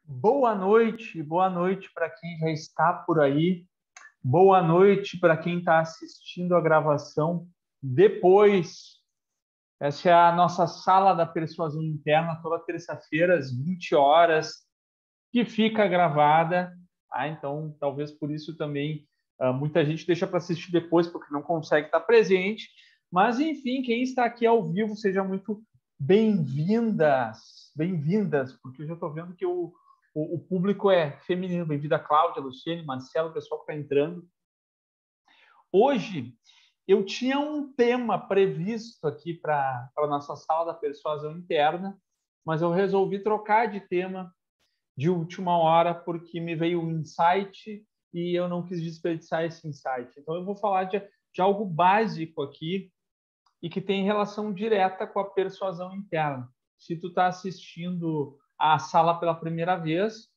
Boa noite para quem já está por aí. Boa noite para quem está assistindo a gravação depois. Essa é a nossa sala da persuasão interna, toda terça-feira, às 20 horas, que fica gravada. Então, talvez por isso também muita gente deixa para assistir depois, porque não consegue estar presente. Mas, enfim, quem está aqui ao vivo, seja muito bem-vindas, porque eu já estou vendo que o público é feminino. Bem-vinda, Cláudia, Luciene, Marcelo, o pessoal que está entrando. Hoje, eu tinha um tema previsto aqui para a nossa sala da persuasão interna, mas eu resolvi trocar de tema de última hora porque me veio um insight e eu não quis desperdiçar esse insight. Então, eu vou falar de algo básico aqui e que tem relação direta com a persuasão interna. Se tu está assistindo a sala pela primeira vez,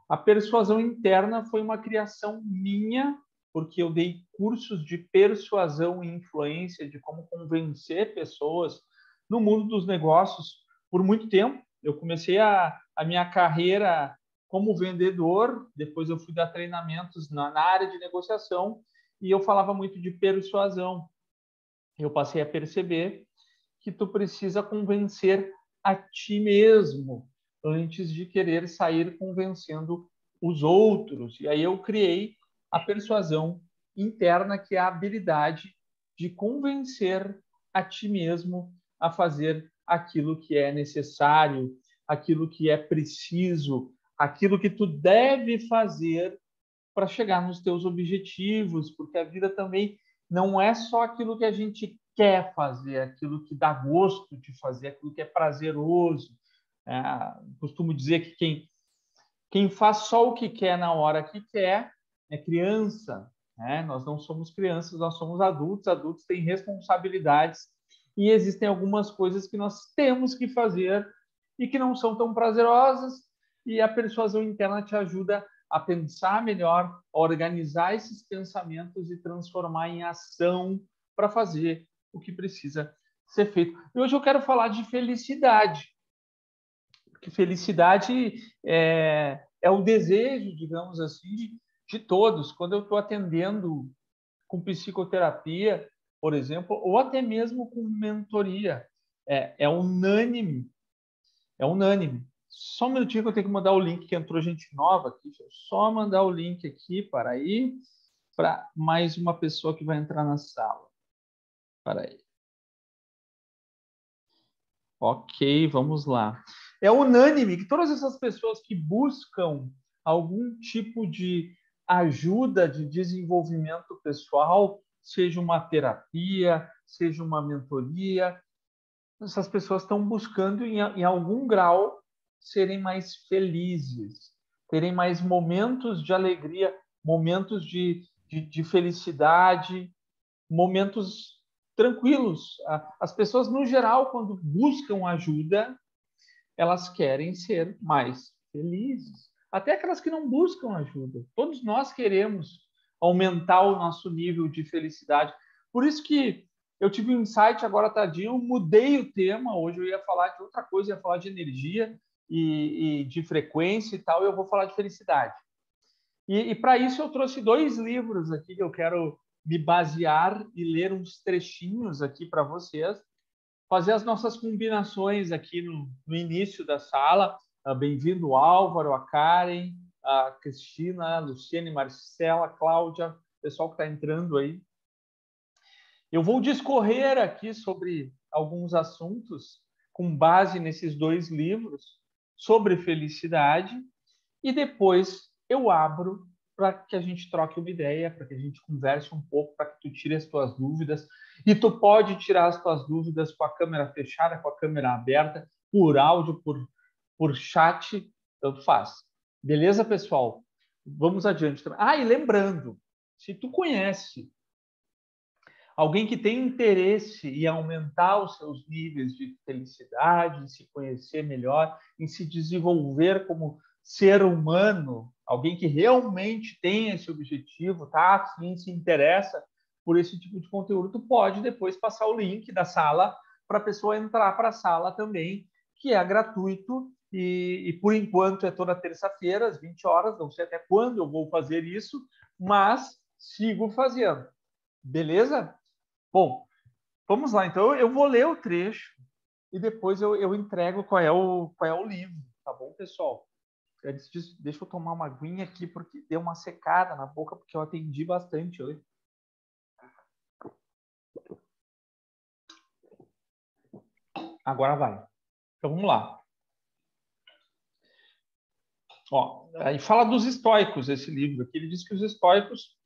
a persuasão interna foi uma criação minha, porque eu dei cursos de persuasão e influência, de como convencer pessoas no mundo dos negócios por muito tempo. Eu comecei a minha carreira como vendedor, depois eu fui dar treinamentos na área de negociação e eu falava muito de persuasão. Eu passei a perceber que tu precisa convencer a ti mesmo antes de querer sair convencendo os outros. E aí eu criei a persuasão interna, que é a habilidade de convencer a ti mesmo a fazer aquilo que é necessário, aquilo que é preciso, aquilo que tu deve fazer para chegar nos teus objetivos, porque a vida também não é só aquilo que a gente quer fazer, aquilo que dá gosto de fazer, aquilo que é prazeroso. Costumo dizer que quem faz só o que quer na hora que quer é criança. Nós não somos crianças, nós somos adultos. Adultos têm responsabilidades e existem algumas coisas que nós temos que fazer e que não são tão prazerosas, e a persuasão interna te ajuda a pensar melhor, a organizar esses pensamentos e transformar em ação para fazer o que precisa ser feito. E hoje eu quero falar de felicidade, porque felicidade é o desejo, digamos assim, de todos. Quando eu estou atendendo com psicoterapia, por exemplo, ou até mesmo com mentoria, é unânime. É unânime. Só um minutinho que eu tenho que mandar o link, que entrou gente nova aqui. Deixa eu só mandar o link aqui, para aí, para mais uma pessoa que vai entrar na sala. Para aí. Ok, vamos lá. É unânime que todas essas pessoas que buscam algum tipo de ajuda de desenvolvimento pessoal, seja uma terapia, seja uma mentoria, essas pessoas estão buscando, em algum grau, serem mais felizes, terem mais momentos de alegria, momentos de felicidade, momentos tranquilos. As pessoas, no geral, quando buscam ajuda, elas querem ser mais felizes. Até aquelas que não buscam ajuda. Todos nós queremos aumentar o nosso nível de felicidade. Por isso que eu tive um insight agora tardinho, mudei o tema. Hoje eu ia falar de outra coisa, ia falar de energia e de frequência e tal, e eu vou falar de felicidade. E para isso eu trouxe 2 livros aqui que eu quero me basear e ler uns trechinhos aqui para vocês, fazer as nossas combinações aqui no início da sala. Bem-vindo, Álvaro, a Karen, a Cristina, a Luciene, Marcela, a Cláudia, o pessoal que está entrando aí. Eu vou discorrer aqui sobre alguns assuntos com base nesses 2 livros sobre felicidade e depois eu abro para que a gente troque uma ideia, para que a gente converse um pouco, para que tu tire as tuas dúvidas. E tu pode tirar as tuas dúvidas com a câmera fechada, com a câmera aberta, por áudio, por chat, tanto faz. Beleza, pessoal? Vamos adiante. E lembrando, se tu conhece alguém que tem interesse em aumentar os seus níveis de felicidade, em se conhecer melhor, em se desenvolver como ser humano, alguém que realmente tem esse objetivo, tá? Assim, se interessa por esse tipo de conteúdo, tu pode depois passar o link da sala para a pessoa entrar para a sala também, que é gratuito e por enquanto é toda terça-feira, às 20 horas, não sei até quando eu vou fazer isso, mas sigo fazendo. Beleza? Bom, vamos lá. Então, eu vou ler o trecho e depois eu entrego qual é o livro, tá bom, pessoal? Antes disso, deixa eu tomar uma aguinha aqui, porque deu uma secada na boca, porque eu atendi bastante hoje. Agora vai. Então, vamos lá. Ó, aí fala dos estoicos, esse livro aqui. Ele diz que os estoicos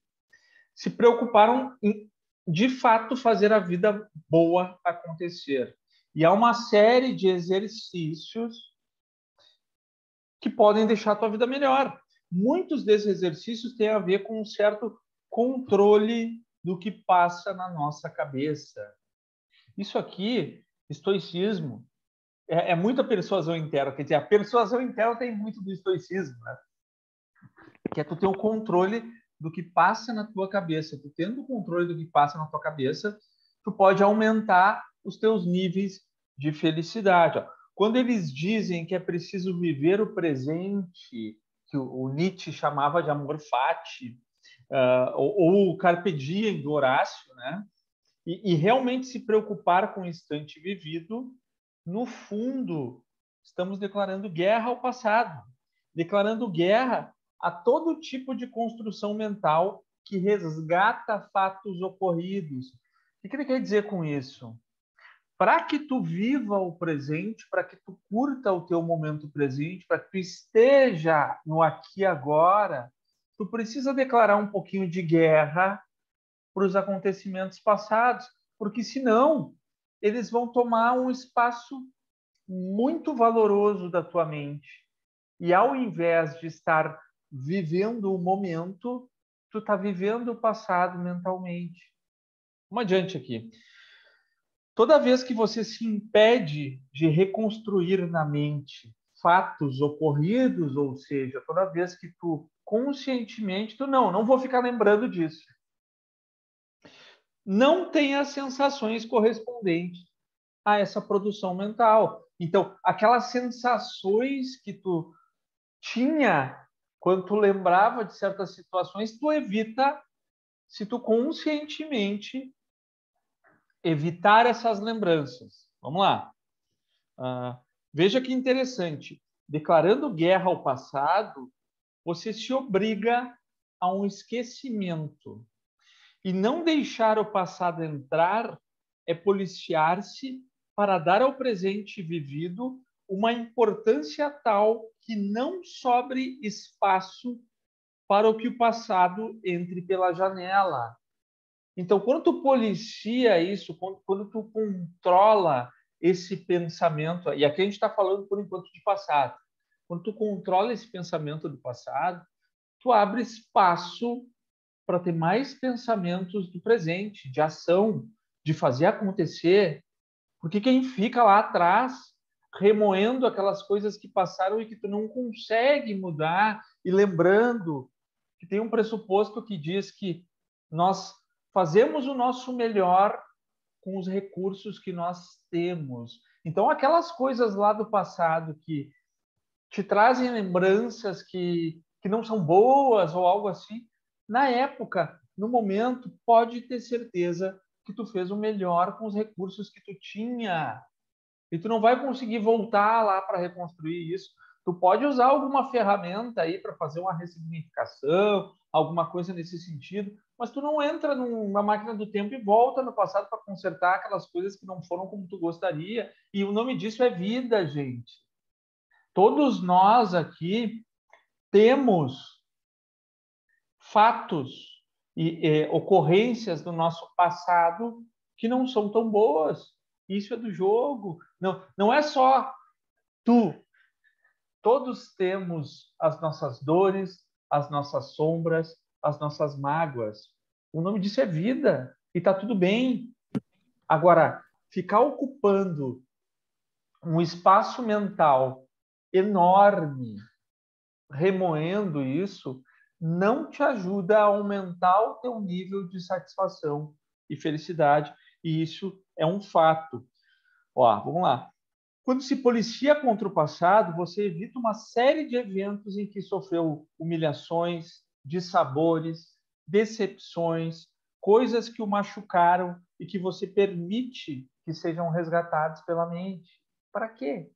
se preocuparam em, de fato, fazer a vida boa acontecer. E há uma série de exercícios que podem deixar a tua vida melhor. Muitos desses exercícios têm a ver com um certo controle do que passa na nossa cabeça. Isso aqui, estoicismo, é muita persuasão interna. Quer dizer, a persuasão interna tem muito do estoicismo, né? Que é tu ter o controle do que passa na tua cabeça. Tu tendo o controle do que passa na tua cabeça, tu pode aumentar os teus níveis de felicidade. Ó. Quando eles dizem que é preciso viver o presente, que o Nietzsche chamava de amor fati, ou o carpe diem do Horácio, né? E realmente se preocupar com o instante vivido, no fundo, estamos declarando guerra ao passado, declarando guerra a todo tipo de construção mental que resgata fatos ocorridos. O que ele quer dizer com isso? Para que tu viva o presente, para que tu curta o teu momento presente, para que tu esteja no aqui e agora, tu precisa declarar um pouquinho de guerra para os acontecimentos passados, porque senão eles vão tomar um espaço muito valoroso da tua mente. E ao invés de estar vivendo o momento, tu está vivendo o passado mentalmente. Vamos adiante aqui. Toda vez que você se impede de reconstruir na mente fatos ocorridos, ou seja, toda vez que tu conscientemente, tu não vou ficar lembrando disso. Não tem as sensações correspondentes a essa produção mental. Então, aquelas sensações que tu tinha quando tu lembrava de certas situações, tu evita, se tu conscientemente evitar essas lembranças. Vamos lá. Veja que interessante. Declarando guerra ao passado, você se obriga a um esquecimento. E não deixar o passado entrar é policiar-se para dar ao presente vivido uma importância tal que não sobre espaço para o que o passado entre pela janela. Então, quando tu policia isso, quando tu controla esse pensamento, e aqui a gente está falando por enquanto de passado, quando tu controla esse pensamento do passado, tu abre espaço para ter mais pensamentos do presente, de ação, de fazer acontecer. Porque quem fica lá atrás, remoendo aquelas coisas que passaram e que tu não consegue mudar, e lembrando que tem um pressuposto que diz que nós fazemos o nosso melhor com os recursos que nós temos. Então, aquelas coisas lá do passado que te trazem lembranças que não são boas ou algo assim, na época, no momento, pode ter certeza que tu fez o melhor com os recursos que tu tinha. E tu não vai conseguir voltar lá para reconstruir isso. Tu pode usar alguma ferramenta aí para fazer uma ressignificação, alguma coisa nesse sentido, mas tu não entra numa máquina do tempo e volta no passado para consertar aquelas coisas que não foram como tu gostaria. E o nome disso é vida, gente. Todos nós aqui temos fatos e ocorrências do nosso passado que não são tão boas. Isso é do jogo. Não é só tu. Todos temos as nossas dores, as nossas sombras, as nossas mágoas. O nome disso é vida. E está tudo bem. Agora, ficar ocupando um espaço mental enorme, remoendo isso, não te ajuda a aumentar o teu nível de satisfação e felicidade. E isso é um fato. Ó, vamos lá. Quando se policia contra o passado, você evita uma série de eventos em que sofreu humilhações, dissabores, decepções, coisas que o machucaram e que você permite que sejam resgatados pela mente. Para quê?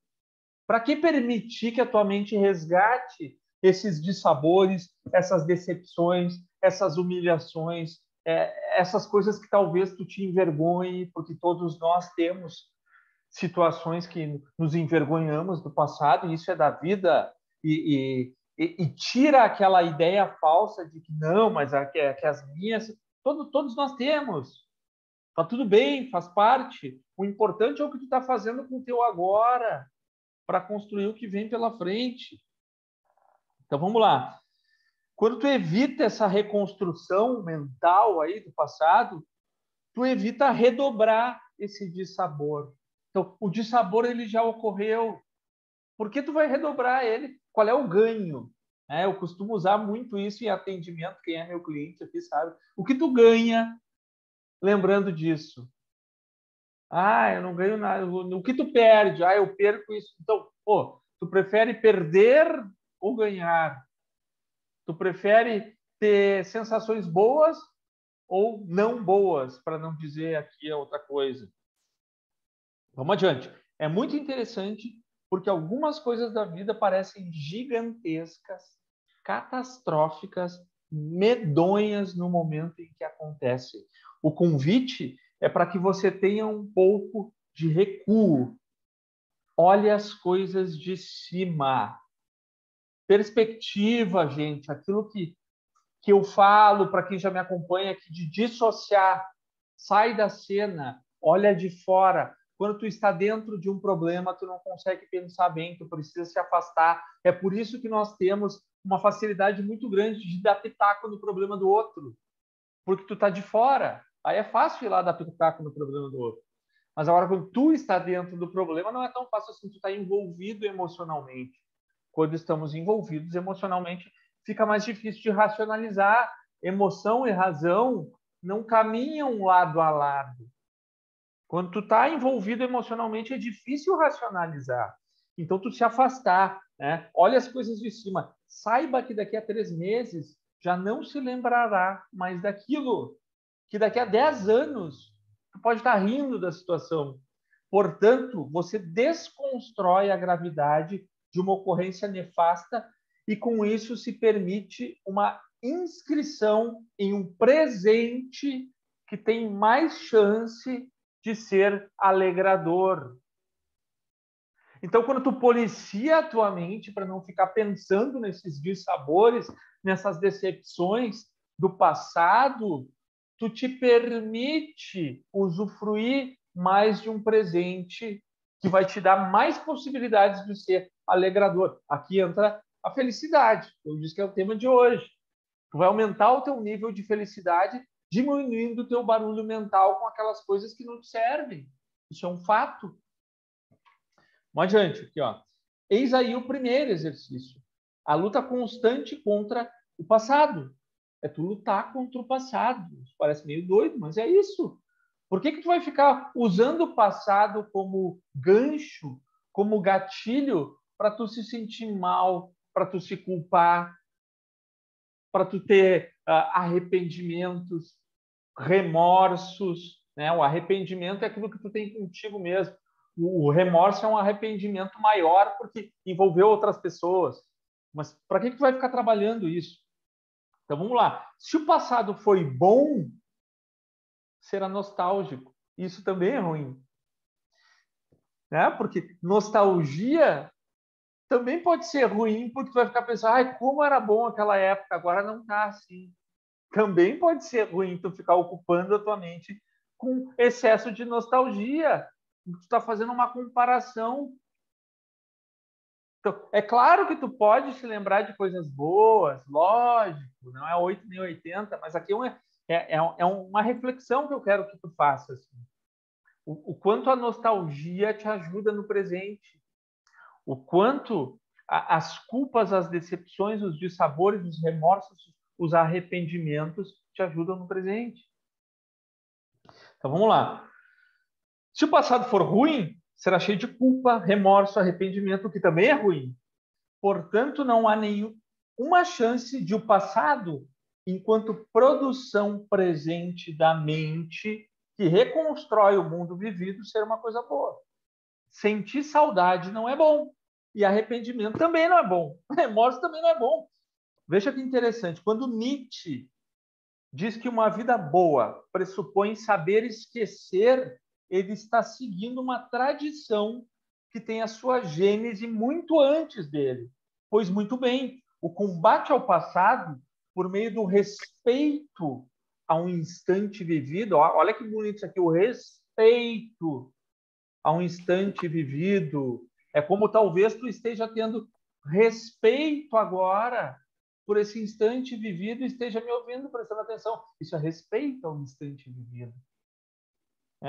Para que permitir que a tua mente resgate esses dissabores, essas decepções, essas humilhações, essas coisas que talvez tu te envergonhe, porque todos nós temos situações que nos envergonhamos do passado, e isso é da vida, e tira aquela ideia falsa de que não, mas que as minhas... todos nós temos. Tá tudo bem, faz parte. O importante é o que tu está fazendo com o teu agora, para construir o que vem pela frente. Então, vamos lá. Quando tu evita essa reconstrução mental aí do passado, tu evita redobrar esse dissabor. Então, o dissabor ele já ocorreu. Por que tu vai redobrar ele? Qual é o ganho? Eu costumo usar muito isso em atendimento. Quem é meu cliente aqui sabe. O que tu ganha lembrando disso? Eu não ganho nada. O que tu perde? Eu perco isso. Então, tu prefere perder ou ganhar? Tu prefere ter sensações boas ou não boas, para não dizer aqui a outra coisa? Vamos adiante. É muito interessante porque algumas coisas da vida parecem gigantescas, catastróficas, medonhas no momento em que acontecem. O convite é para que você tenha um pouco de recuo. Olhe as coisas de cima. Perspectiva, gente, aquilo que eu falo para quem já me acompanha aqui, de dissociar, sai da cena, olha de fora. Quando tu está dentro de um problema, tu não consegue pensar bem, tu precisa se afastar. É por isso que nós temos uma facilidade muito grande de dar pitaco no problema do outro, porque tu está de fora. Aí é fácil ir lá dar pitaco no problema do outro. Mas agora, quando tu está dentro do problema, não é tão fácil assim, tu está envolvido emocionalmente. Quando estamos envolvidos emocionalmente, fica mais difícil de racionalizar. Emoção e razão não caminham lado a lado. Quando tu está envolvido emocionalmente, é difícil racionalizar. Então, tu se afastar, né? Olha as coisas de cima. Saiba que daqui a 3 meses já não se lembrará mais daquilo. Que daqui a 10 anos tu pode estar rindo da situação. Portanto, você desconstrói a gravidade de uma ocorrência nefasta e, com isso, se permite uma inscrição em um presente que tem mais chance de ser alegrador. Então, quando tu policia a tua mente para não ficar pensando nesses dissabores, nessas decepções do passado, tu te permite usufruir mais de um presente que vai te dar mais possibilidades de ser alegrador. Aqui entra a felicidade. Eu disse que é o tema de hoje. Tu vai aumentar o teu nível de felicidade, diminuindo o teu barulho mental com aquelas coisas que não te servem. Isso é um fato. Vamos adiante, aqui, ó. Eis aí o primeiro exercício. A luta constante contra o passado. É tu lutar contra o passado. Isso parece meio doido, mas é isso. Por que tu vai ficar usando o passado como gancho, como gatilho, para tu se sentir mal, para tu se culpar, para tu ter arrependimentos, remorsos, né? O arrependimento é aquilo que tu tem contigo mesmo. O remorso é um arrependimento maior porque envolveu outras pessoas. Mas para que tu vai ficar trabalhando isso? Então vamos lá. Se o passado foi bom, será nostálgico. Isso também é ruim, né? Porque nostalgia também pode ser ruim, porque tu vai ficar pensando, como era bom aquela época, agora não está assim. Também pode ser ruim tu ficar ocupando a tua mente com excesso de nostalgia. Tu está fazendo uma comparação. Então, é claro que tu pode se lembrar de coisas boas, lógico, não é 8 nem 80, mas aqui é uma reflexão que eu quero que tu faças. Assim. O quanto a nostalgia te ajuda no presente. O quanto as culpas, as decepções, os dissabores, os remorsos, os arrependimentos te ajudam no presente. Então vamos lá. Se o passado for ruim, será cheio de culpa, remorso, arrependimento, que também é ruim. Portanto, não há nenhuma chance de o passado, enquanto produção presente da mente, que reconstrói o mundo vivido, ser uma coisa boa. Sentir saudade não é bom. E arrependimento também não é bom. Remorso também não é bom. Veja que interessante. Quando Nietzsche diz que uma vida boa pressupõe saber esquecer, ele está seguindo uma tradição que tem a sua gênese muito antes dele. Pois muito bem, o combate ao passado, por meio do respeito a um instante vivido, olha que bonito isso aqui, o respeito a um instante vivido. É como talvez tu esteja tendo respeito agora por esse instante vivido e esteja me ouvindo, prestando atenção. Isso é respeito ao instante vivido.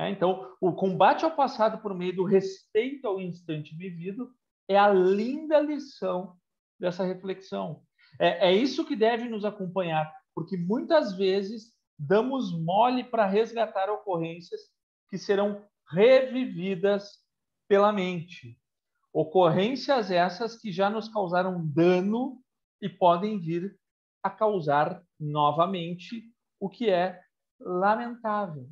Então, o combate ao passado por meio do respeito ao instante vivido é a linda lição dessa reflexão. É isso que deve nos acompanhar, porque muitas vezes damos mole para resgatar ocorrências que serão revividas pela mente. Ocorrências essas que já nos causaram dano e podem vir a causar novamente, o que é lamentável.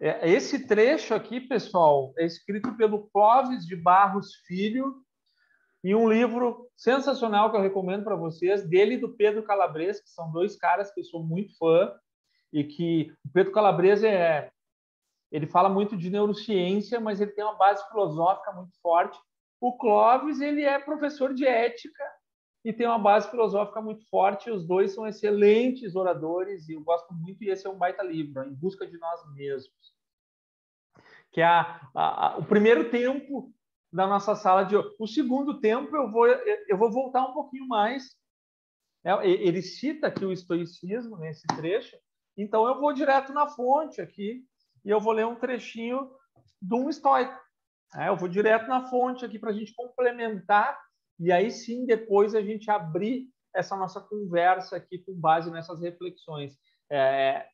Esse trecho aqui, pessoal, é escrito pelo Clóvis de Barros Filho, em um livro sensacional que eu recomendo para vocês, dele e do Pedro Calabres, que são dois caras que eu sou muito fã, e que o Pedro Calabres ele fala muito de neurociência, mas ele tem uma base filosófica muito forte. O Clóvis, ele é professor de ética e tem uma base filosófica muito forte. Os dois são excelentes oradores e eu gosto muito, e esse é um baita livro, Em Busca de Nós Mesmos, que é o primeiro tempo da nossa sala de hoje. O segundo tempo eu vou voltar um pouquinho mais. Ele cita aqui o estoicismo nesse trecho, então eu vou direto na fonte aqui e eu vou ler um trechinho de um estoico. Eu vou direto na fonte aqui para a gente complementar e aí sim depois a gente abrir essa nossa conversa aqui com base nessas reflexões. É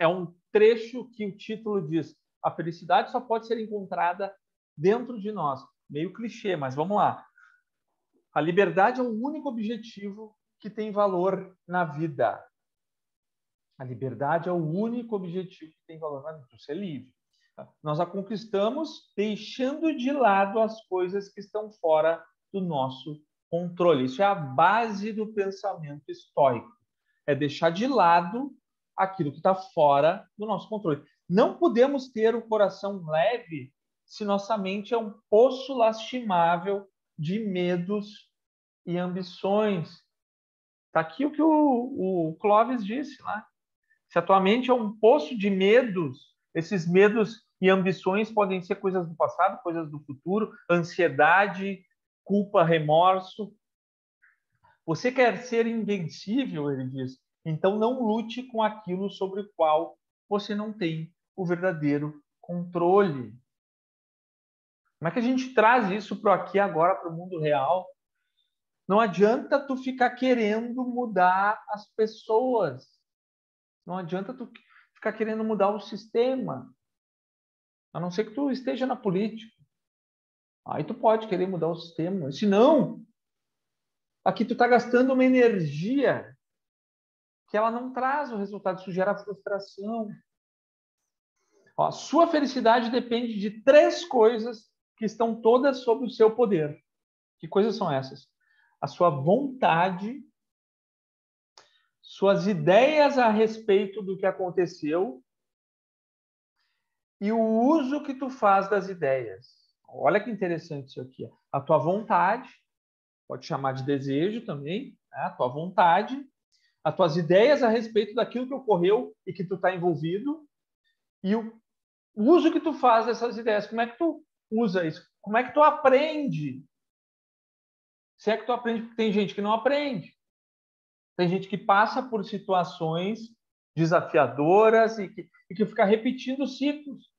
um trecho que o título diz: a felicidade só pode ser encontrada dentro de nós. Meio clichê, mas vamos lá. A liberdade é o único objetivo que tem valor na vida. A liberdade é o único objetivo que tem valor na vida. Ser livre. Nós a conquistamos deixando de lado as coisas que estão fora do nosso controle. Isso é a base do pensamento estoico. É deixar de lado aquilo que está fora do nosso controle. Não podemos ter o coração leve se nossa mente é um poço lastimável de medos e ambições. Está aqui o que o Clóvis disse lá. Se a tua mente é um poço de medos, esses medos e ambições podem ser coisas do passado, coisas do futuro, ansiedade, culpa, remorso. Você quer ser invencível, ele diz, então não lute com aquilo sobre o qual você não tem o verdadeiro controle. Como é que a gente traz isso para aqui agora, para o mundo real? Não adianta tu ficar querendo mudar as pessoas. Não adianta tu ficar querendo mudar o sistema. A não ser que tu esteja na política. Aí tu pode querer mudar o sistema. Se não, aqui tu está gastando uma energia que ela não traz o resultado. Isso gera frustração. Ó, sua felicidade depende de 3 coisas que estão todas sob o seu poder. Que coisas são essas? A sua vontade, suas ideias a respeito do que aconteceu e o uso que tu faz das ideias. Olha que interessante isso aqui. A tua vontade, pode chamar de desejo também, né? A tua vontade, as tuas ideias a respeito daquilo que ocorreu e que tu está envolvido e o uso que tu faz dessas ideias. Como é que tu usa isso? Como é que tu aprende? Se é que tu aprende, porque tem gente que não aprende. Tem gente que passa por situações desafiadoras e que fica repetindo ciclos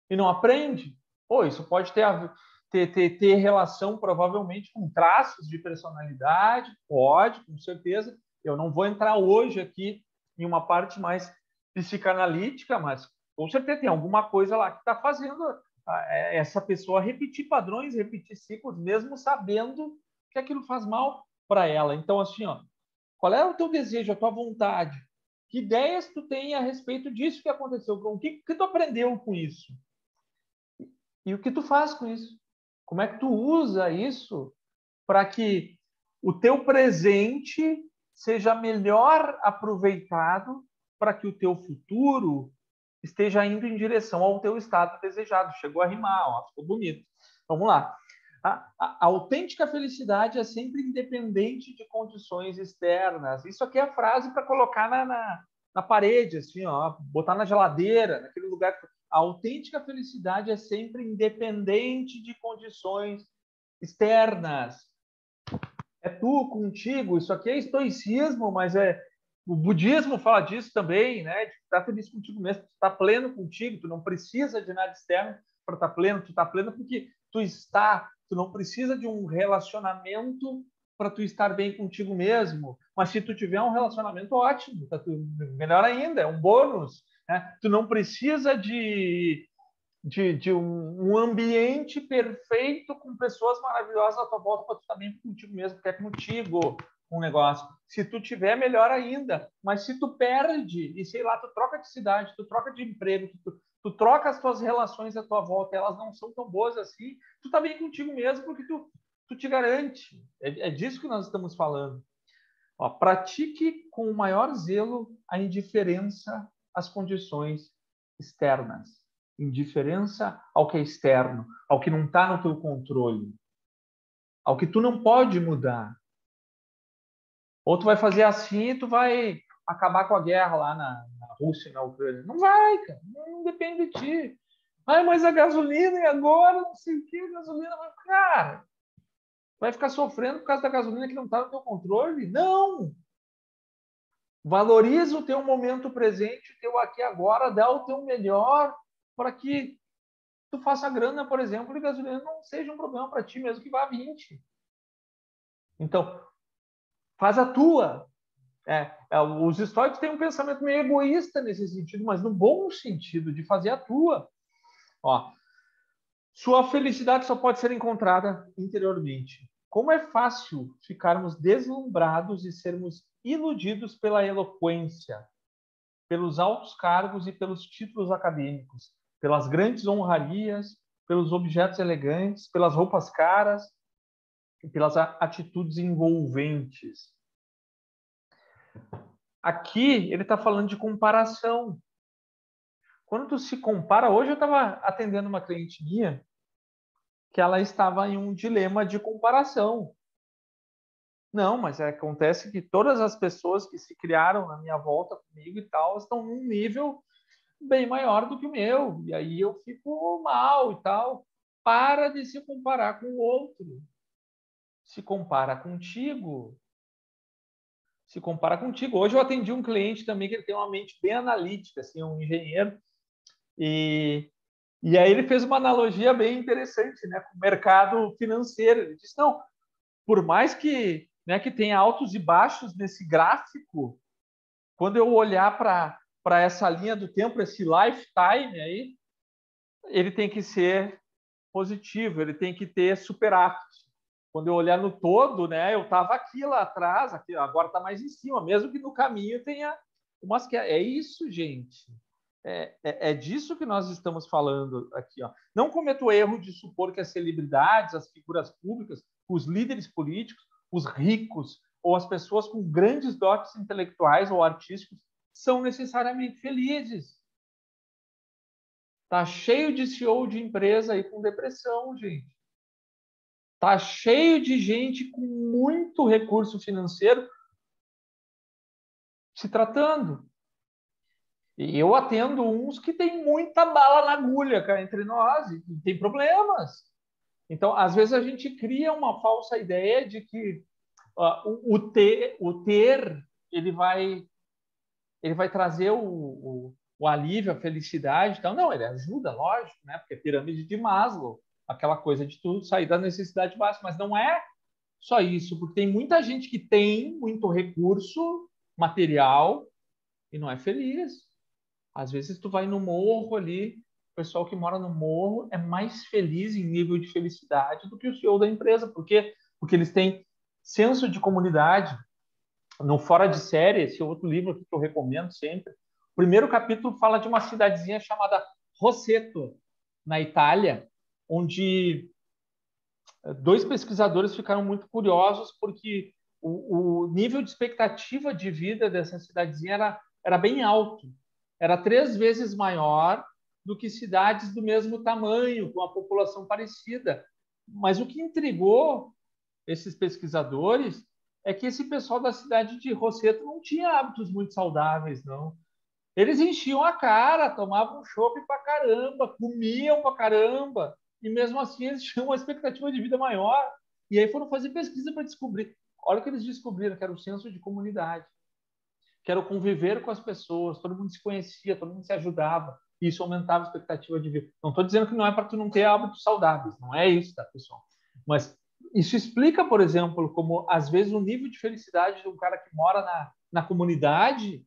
e não aprende. Pô, isso pode ter relação provavelmente com traços de personalidade, pode, com certeza. Eu não vou entrar hoje aqui em uma parte mais psicanalítica, mas com certeza tem alguma coisa lá que está fazendo essa pessoa repetir padrões, repetir ciclos, mesmo sabendo que aquilo faz mal para ela. Então, assim, ó, qual é o teu desejo, a tua vontade? Que ideias tu tem a respeito disso que aconteceu? O que tu aprendeu com isso? E o que tu faz com isso? Como é que tu usa isso para que o teu presente seja melhor aproveitado para que o teu futuro esteja indo em direção ao teu estado desejado? Chegou a rimar, ó, ficou bonito. Vamos lá. A autêntica felicidade é sempre independente de condições externas. Isso aqui é a frase para colocar na parede, assim, ó, botar na geladeira, naquele lugar. A autêntica felicidade é sempre independente de condições externas. É tu contigo. Isso aqui é estoicismo, mas o budismo fala disso também, né? De estar feliz contigo mesmo, tu está pleno contigo, tu não precisa de nada externo para estar pleno, tu está pleno porque tu não precisa de um relacionamento para tu estar bem contigo mesmo. Mas se tu tiver um relacionamento, ótimo, tá melhor ainda, é um bônus, né? Tu não precisa de um ambiente perfeito com pessoas maravilhosas à tua volta para tu estar bem contigo mesmo, porque é contigo um negócio. Se tu tiver, melhor ainda. Mas se tu perde e, sei lá, tu troca de cidade, tu troca de emprego, tu troca as tuas relações à tua volta, elas não são tão boas assim, tu tá bem contigo mesmo porque tu te garante. É disso que nós estamos falando. Ó, pratique com o maior zelo a indiferença às condições externas. Indiferença ao que é externo, ao que não está no teu controle, ao que tu não pode mudar. Ou tu vai fazer assim e tu vai acabar com a guerra lá na Rússia e na Ucrânia. Não vai, cara. Não depende de ti. Ai, mas a gasolina e agora, não sei o que, a gasolina vai... Cara, vai ficar sofrendo por causa da gasolina que não está no teu controle? Não! Valoriza o teu momento presente, o teu aqui agora, dá o teu melhor para que tu faça grana, por exemplo, e gasolina não seja um problema para ti, mesmo que vá 20. Então, faz a tua. Os estoicos têm um pensamento meio egoísta nesse sentido, mas no bom sentido, de fazer a tua. Ó, sua felicidade só pode ser encontrada interiormente. Como é fácil ficarmos deslumbrados e sermos iludidos pela eloquência, pelos altos cargos e pelos títulos acadêmicos, pelas grandes honrarias, pelos objetos elegantes, pelas roupas caras e pelas atitudes envolventes. Aqui ele está falando de comparação. Quando tu se compara, hoje eu estava atendendo uma cliente minha que ela estava em um dilema de comparação. Não, mas acontece que todas as pessoas que se criaram na minha volta comigo e tal estão num nível bem maior do que o meu. E aí eu fico mal e tal. Para de se comparar com o outro. Se compara contigo. Se compara contigo. Hoje eu atendi um cliente também que ele tem uma mente bem analítica, assim, um engenheiro. E aí ele fez uma analogia bem interessante, né, com o mercado financeiro. Ele disse, não, por mais que, né, que tenha altos e baixos nesse gráfico, quando eu olhar para essa linha do tempo, esse lifetime aí, ele tem que ser positivo, ele tem que ter superávit. Quando eu olhar no todo, né, eu estava aqui lá atrás, aqui, agora está mais em cima, mesmo que no caminho tenha umas quedas. É isso, gente. É disso que nós estamos falando aqui. Ó. Não cometa o erro de supor que as celebridades, as figuras públicas, os líderes políticos, os ricos ou as pessoas com grandes dotes intelectuais ou artísticos são necessariamente felizes. Tá cheio de CEO de empresa aí com depressão, gente. Tá cheio de gente com muito recurso financeiro se tratando. E eu atendo uns que tem muita bala na agulha, cara, entre nós, e tem problemas. Então, às vezes a gente cria uma falsa ideia de que o ter ele vai trazer o alívio, a felicidade e tal. Não, ele ajuda, lógico, né? Porque é pirâmide de Maslow, aquela coisa de tudo sair da necessidade básica, mas não é só isso, porque tem muita gente que tem muito recurso material e não é feliz. Às vezes tu vai no morro ali o pessoal que mora no morro é mais feliz em nível de felicidade do que o CEO da empresa. Por quê? Porque eles têm senso de comunidade. No Fora de Série, esse outro livro que eu recomendo sempre, o primeiro capítulo fala de uma cidadezinha chamada Roseto, na Itália, onde dois pesquisadores ficaram muito curiosos porque o nível de expectativa de vida dessa cidadezinha era bem alto. Era 3 vezes maior do que cidades do mesmo tamanho, com a população parecida. Mas o que intrigou esses pesquisadores é que esse pessoal da cidade de Roseto não tinha hábitos muito saudáveis, não. Eles enchiam a cara, tomavam chopp pra caramba, comiam pra caramba, e mesmo assim eles tinham uma expectativa de vida maior. E aí foram fazer pesquisa para descobrir. Olha o que eles descobriram, que era o senso de comunidade, que era o conviver com as pessoas, todo mundo se conhecia, todo mundo se ajudava, e isso aumentava a expectativa de vida. Não estou dizendo que não é para tu não ter hábitos saudáveis, não é isso, tá, pessoal? Mas isso explica, por exemplo, como às vezes o nível de felicidade de um cara que mora na comunidade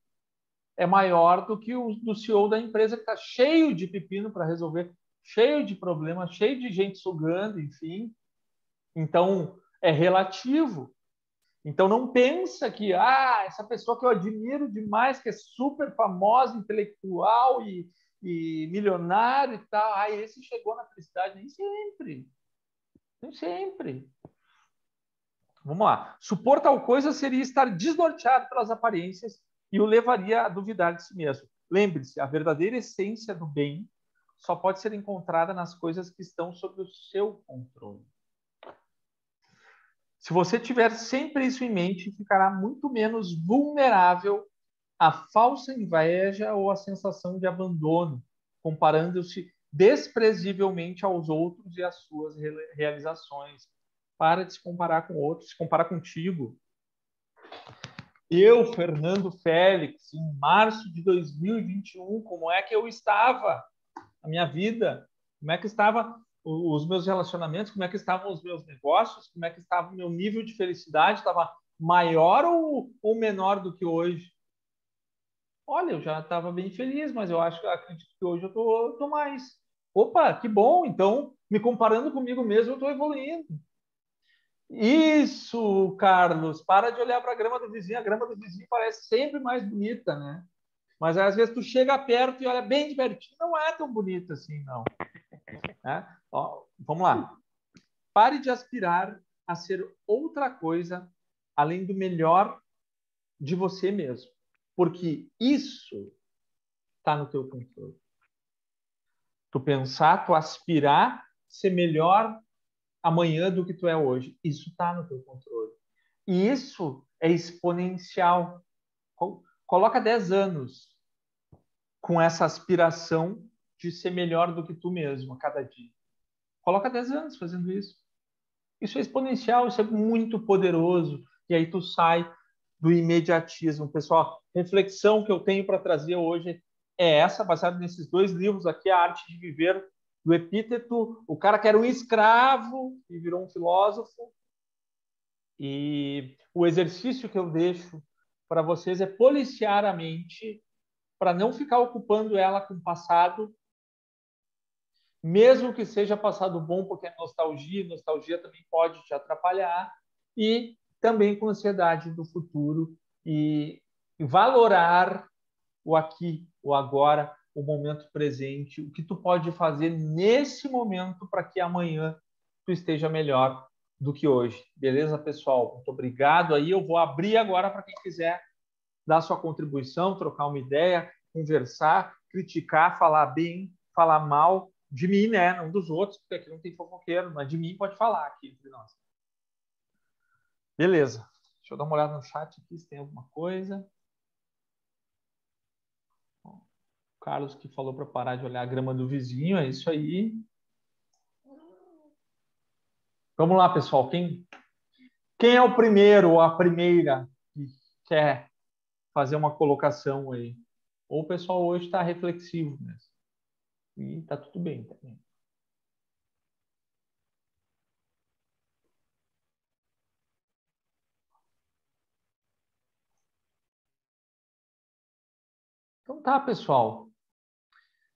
é maior do que o do CEO da empresa que está cheio de pepino para resolver, cheio de problemas, cheio de gente sugando, enfim. Então, é relativo. Então, não pensa que essa pessoa que eu admiro demais, que é super famosa, intelectual e milionário e tal, esse chegou na felicidade. Nem sempre. Nem sempre. Vamos lá. Supor tal coisa seria estar desnorteado pelas aparências e o levaria a duvidar de si mesmo. Lembre-se, a verdadeira essência do bem só pode ser encontrada nas coisas que estão sob o seu controle. Se você tiver sempre isso em mente, ficará muito menos vulnerável à falsa inveja ou à sensação de abandono, comparando-se desprezivelmente aos outros e às suas realizações. Para de se comparar com outros, se comparar contigo. Eu, Fernando Félix, em março de 2021, como é que eu estava? A minha vida? Como é que estava os meus relacionamentos? Como é que estavam os meus negócios? Como é que estava o meu nível de felicidade? Estava maior ou menor do que hoje? Olha, eu já estava bem feliz, mas acredito que hoje eu tô mais. Opa, que bom! Então, me comparando comigo mesmo, eu estou evoluindo. Isso, Carlos. Para de olhar para a grama do vizinho. A grama do vizinho parece sempre mais bonita, né? Mas às vezes tu chega perto e olha bem de pertinho, não é tão bonito assim, não. Né? Ó, vamos lá. Pare de aspirar a ser outra coisa além do melhor de você mesmo, porque isso está no teu controle. Tu pensar, tu aspirar ser melhor amanhã do que tu é hoje, isso está no teu controle. E isso é exponencial. Coloca 10 anos com essa aspiração de ser melhor do que tu mesmo a cada dia. Coloca 10 anos fazendo isso. Isso é exponencial, isso é muito poderoso. E aí tu sai do imediatismo. Pessoal, a reflexão que eu tenho para trazer hoje é essa, baseada nesses 2 livros aqui, A Arte de Viver, do Epíteto, o cara que era um escravo e virou um filósofo. E o exercício que eu deixo para vocês é policiar a mente para não ficar ocupando ela com o passado, mesmo que seja passado bom, porque é nostalgia também pode te atrapalhar, e também com ansiedade do futuro, e valorar o aqui, o agora, o momento presente, o que tu pode fazer nesse momento para que amanhã tu esteja melhor do que hoje. Beleza, pessoal? Muito obrigado aí. Eu vou abrir agora para quem quiser dar sua contribuição, trocar uma ideia, conversar, criticar, falar bem, falar mal de mim, né? Não dos outros, porque aqui não tem fofoqueiro, mas de mim pode falar aqui entre nós. Beleza. Deixa eu dar uma olhada no chat aqui se tem alguma coisa. O Carlos que falou para parar de olhar a grama do vizinho, é isso aí. Vamos lá, pessoal. Quem é o primeiro ou a primeira que quer fazer uma colocação aí? Ou o pessoal hoje está reflexivo mesmo. E está tudo bem também. Então tá, pessoal.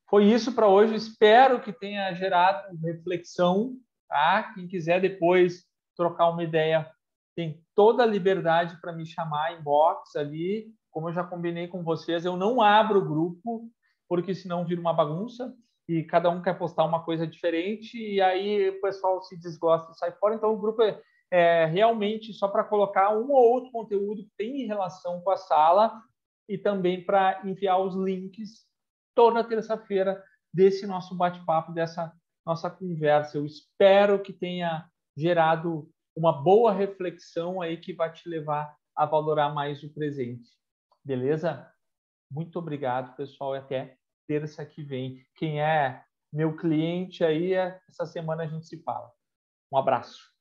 Foi isso para hoje. Espero que tenha gerado reflexão. Tá? Quem quiser depois trocar uma ideia, tem toda a liberdade para me chamar em box ali. Como eu já combinei com vocês, eu não abro o grupo, porque senão vira uma bagunça e cada um quer postar uma coisa diferente e aí o pessoal se desgosta e sai fora. Então, o grupo é realmente só para colocar um ou outro conteúdo que tem relação com a sala e também para enviar os links toda terça-feira desse nosso bate-papo, dessa nossa conversa. Eu espero que tenha gerado uma boa reflexão aí que vai te levar a valorar mais o presente. Beleza? Muito obrigado, pessoal, e até terça que vem. Quem é meu cliente aí, essa semana a gente se fala. Um abraço.